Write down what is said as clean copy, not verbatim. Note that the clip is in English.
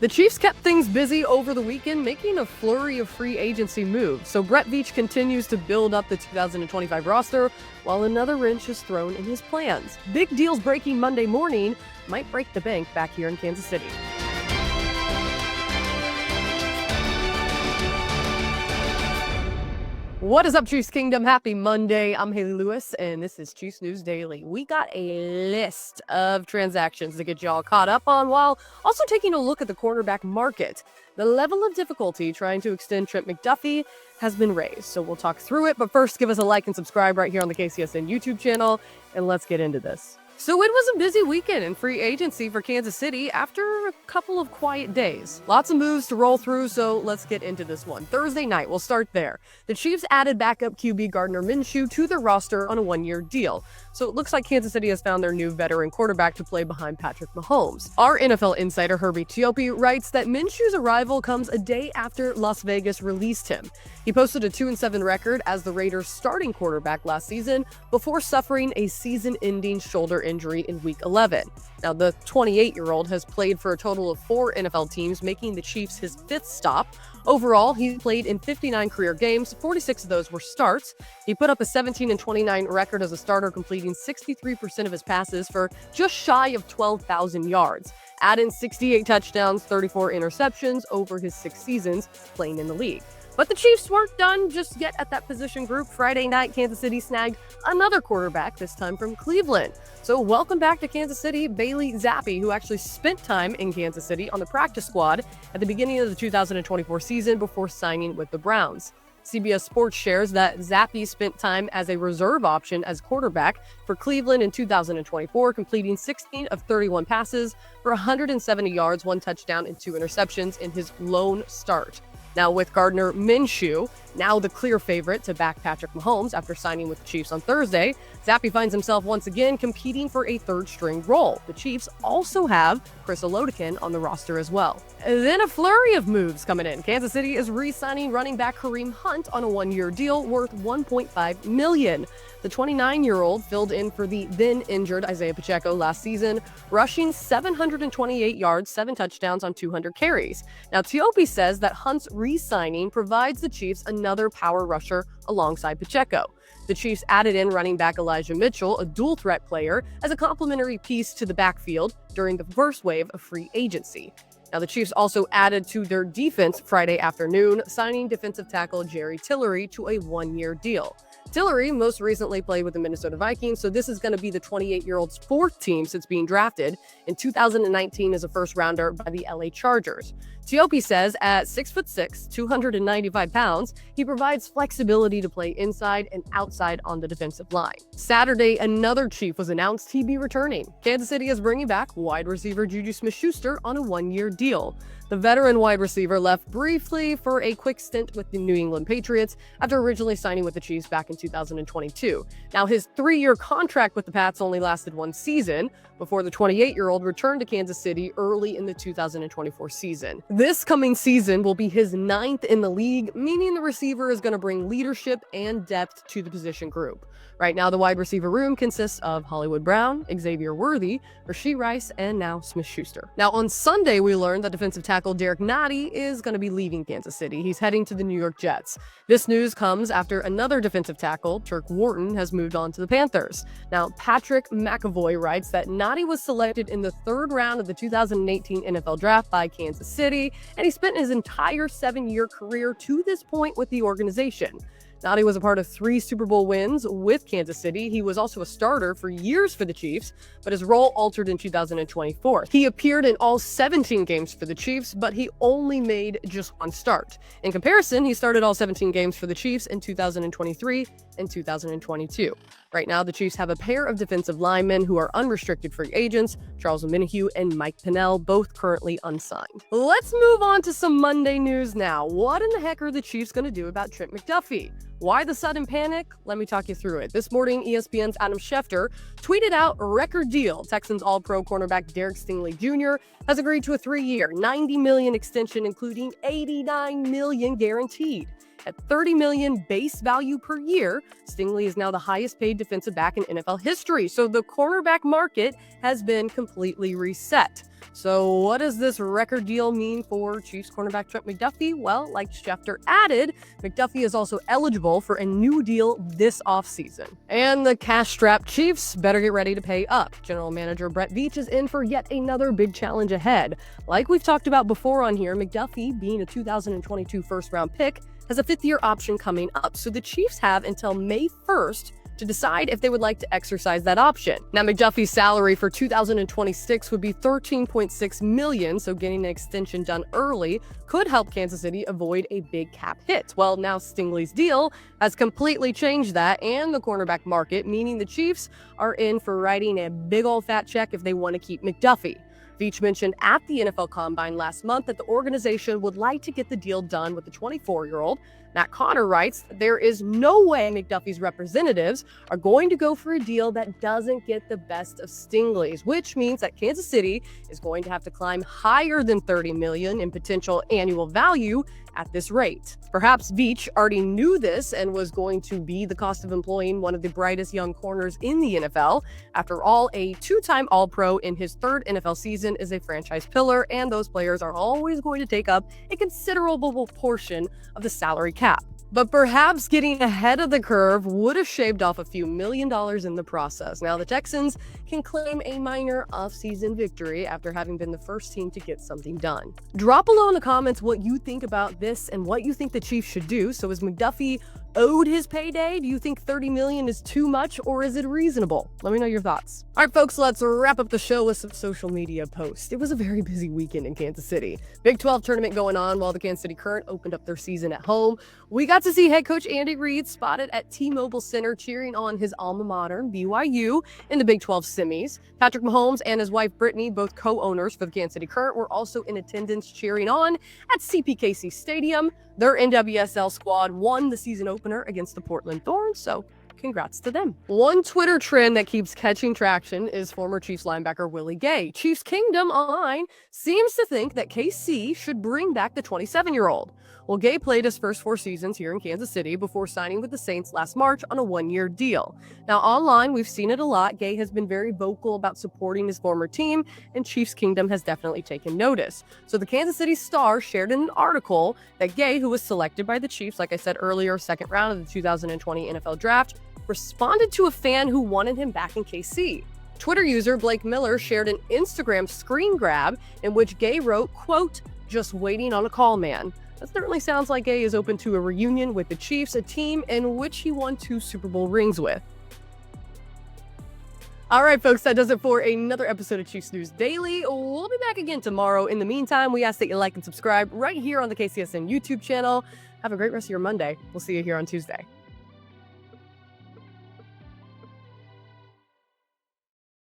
The Chiefs kept things busy over the weekend, making a flurry of free agency moves. So Brett Veach continues to build up the 2025 roster, while another wrench is thrown in his plans. Big deals breaking Monday morning might break the bank back here in Kansas City. What is up, Chiefs Kingdom? Happy Monday. I'm Hayley Lewis, and this is Chiefs News Daily. We got a list of transactions to get y'all caught up on, while also taking a look at the quarterback market. The level of difficulty trying to extend Trent McDuffie has been raised, so we'll talk through it. But first, give us a like and subscribe right here on the KCSN YouTube channel, and let's get into this. So it was a busy weekend in free agency for Kansas City after a couple of quiet days. Lots of moves to roll through, so let's get into this one. Thursday night, we'll start there. The Chiefs added backup QB Gardner Minshew to their roster on a one-year deal. So it looks like Kansas City has found their new veteran quarterback to play behind Patrick Mahomes. Our NFL insider Herbie Teope writes that Minshew's arrival comes a day after Las Vegas released him. He posted a 2-7 record as the Raiders' starting quarterback last season before suffering a season-ending shoulder injury in Week 11. Now, the 28-year-old has played for a total of 4 NFL teams, making the Chiefs his 5th stop. Overall, he played in 59 career games, 46 of those were starts. He put up a 17-29 record as a starter, completing 63% of his passes for just shy of 12,000 yards. Add in 68 touchdowns, 34 interceptions over his 6 seasons playing in the league. But the Chiefs weren't done just yet at that position group. Friday night, Kansas City snagged another quarterback, this time from Cleveland. So welcome back to Kansas City, Bailey Zappi, who actually spent time in Kansas City on the practice squad at the beginning of the 2024 season before signing with the Browns. CBS Sports shares that Zappi spent time as a reserve option as quarterback for Cleveland in 2024, completing 16 of 31 passes for 170 yards, 1 touchdown, and 2 interceptions in his lone start. Now, with Gardner Minshew, now the clear favorite to back Patrick Mahomes after signing with the Chiefs on Thursday, Zappi finds himself once again competing for a third-string role. The Chiefs also have Chris Olodikin on the roster as well. Then a flurry of moves coming in. Kansas City is re-signing running back Kareem Hunt on a one-year deal worth $1.5 million. The 29-year-old filled in for the then-injured Isaiah Pacheco last season, rushing 728 yards, 7 touchdowns on 200 carries. Now, Teope says that Hunt's re-signing provides the Chiefs another power rusher alongside Pacheco. The Chiefs added in running back Elijah Mitchell, a dual-threat player, as a complementary piece to the backfield during the first wave of free agency. Now, the Chiefs also added to their defense Friday afternoon, signing defensive tackle Jerry Tillery to a one-year deal. Tillery most recently played with the Minnesota Vikings, so this is going to be the 28-year-old's 4th team since being drafted in 2019 as a first-rounder by the LA Chargers. Teope says at 6'6", 295 pounds, he provides flexibility to play inside and outside on the defensive line. Saturday, another Chief was announced he'd be returning. Kansas City is bringing back wide receiver Juju Smith-Schuster on a one-year deal. The veteran wide receiver left briefly for a quick stint with the New England Patriots after originally signing with the Chiefs back in 2022. Now, his 3-year contract with the Pats only lasted 1 season before the 28-year-old returned to Kansas City early in the 2024 season. This coming season will be his 9th in the league, meaning the receiver is going to bring leadership and depth to the position group. Right now, the wide receiver room consists of Hollywood Brown, Xavier Worthy, Rashee Rice, and now Smith-Schuster. Now, on Sunday, we learned that defensive tackle Derek Nottie is going to be leaving Kansas City. He's heading to the New York Jets. This news comes after another defensive tackle, Turk Wharton, has moved on to the Panthers. Now, Patrick McAvoy writes that Nottie was selected in the 3rd round of the 2018 NFL Draft by Kansas City, and he spent his entire 7-year career to this point with the organization. Nottie was a part of 3 Super Bowl wins with Kansas City. He was also a starter for years for the Chiefs, but his role altered in 2024. He appeared in all 17 games for the Chiefs, but he only made just 1 start. In comparison, he started all 17 games for the Chiefs in 2023 and 2022. Right now, the Chiefs have a pair of defensive linemen who are unrestricted free agents, Charles Omenihu and Mike Pennell, both currently unsigned. Let's move on to some Monday news now. What in the heck are the Chiefs going to do about Trent McDuffie? Why the sudden panic? Let me talk you through it. This morning, ESPN's Adam Schefter tweeted out a record deal. Texans All-Pro cornerback Derek Stingley Jr. has agreed to a 3-year, $90 million extension, including $89 million guaranteed. At $30 million base value per year, Stingley is now the highest paid defensive back in NFL history. So the cornerback market has been completely reset. So what does this record deal mean for Chiefs cornerback Trent McDuffie? Well, like Schefter added, McDuffie is also eligible for a new deal this offseason. And the cash-strapped Chiefs better get ready to pay up. General Manager Brett Veach is in for yet another big challenge ahead. Like we've talked about before on here, McDuffie, being a 2022 first-round pick, has a fifth-year option coming up. So the Chiefs have until May 1st to decide if they would like to exercise that option. Now, McDuffie's salary for 2026 would be $13.6 million, so getting an extension done early could help Kansas City avoid a big cap hit. Well, now Stingley's deal has completely changed that and the cornerback market, meaning the Chiefs are in for writing a big old fat check if they want to keep McDuffie. Veach mentioned at the NFL Combine last month that the organization would like to get the deal done with the 24-year-old. Matt Connor writes, there is no way McDuffie's representatives are going to go for a deal that doesn't get the best of Stingley's, which means that Kansas City is going to have to climb higher than $30 million in potential annual value at this rate. Perhaps Veach already knew this and was going to be the cost of employing one of the brightest young corners in the NFL. After all, a two-time All-Pro in his third NFL season is a franchise pillar, and those players are always going to take up a considerable portion of the salary cap. But perhaps getting ahead of the curve would have shaved off a few $1 million in the process. Now the Texans can claim a minor off-season victory after having been the first team to get something done. Drop below in the comments what you think about this and what you think the Chiefs should do. So is McDuffie owed his payday? Do you think $30 million is too much, or is it reasonable? Let me know your thoughts. All right, folks, let's wrap up the show with some social media posts. It was a very busy weekend in Kansas City. Big 12 tournament going on while the Kansas City Current opened up their season at home. We got to see head coach Andy Reid spotted at T-Mobile Center cheering on his alma mater, BYU, in the Big 12 semis. Patrick Mahomes and his wife Brittany, both co-owners for the Kansas City Current, were also in attendance cheering on at CPKC Stadium. Their NWSL squad won the season opener against the Portland Thorns, so congrats to them. One Twitter trend that keeps catching traction is former Chiefs linebacker Willie Gay. Chiefs Kingdom Online seems to think that KC should bring back the 27-year-old. Well, Gay played his first 4 seasons here in Kansas City before signing with the Saints last March on a 1-year deal. Now, online, we've seen it a lot. Gay has been very vocal about supporting his former team, and Chiefs Kingdom has definitely taken notice. So the Kansas City Star shared in an article that Gay, who was selected by the Chiefs, like I said earlier, second round of the 2020 NFL Draft, responded to a fan who wanted him back in KC. Twitter user Blake Miller shared an Instagram screen grab in which Gay wrote, quote, "Just waiting on a call, man." That certainly sounds like Gay is open to a reunion with the Chiefs, a team in which he won 2 Super Bowl rings with. All right, folks, that does it for another episode of Chiefs News Daily. We'll be back again tomorrow. In the meantime, we ask that you like and subscribe right here on the KCSN YouTube channel. Have a great rest of your Monday. We'll see you here on Tuesday.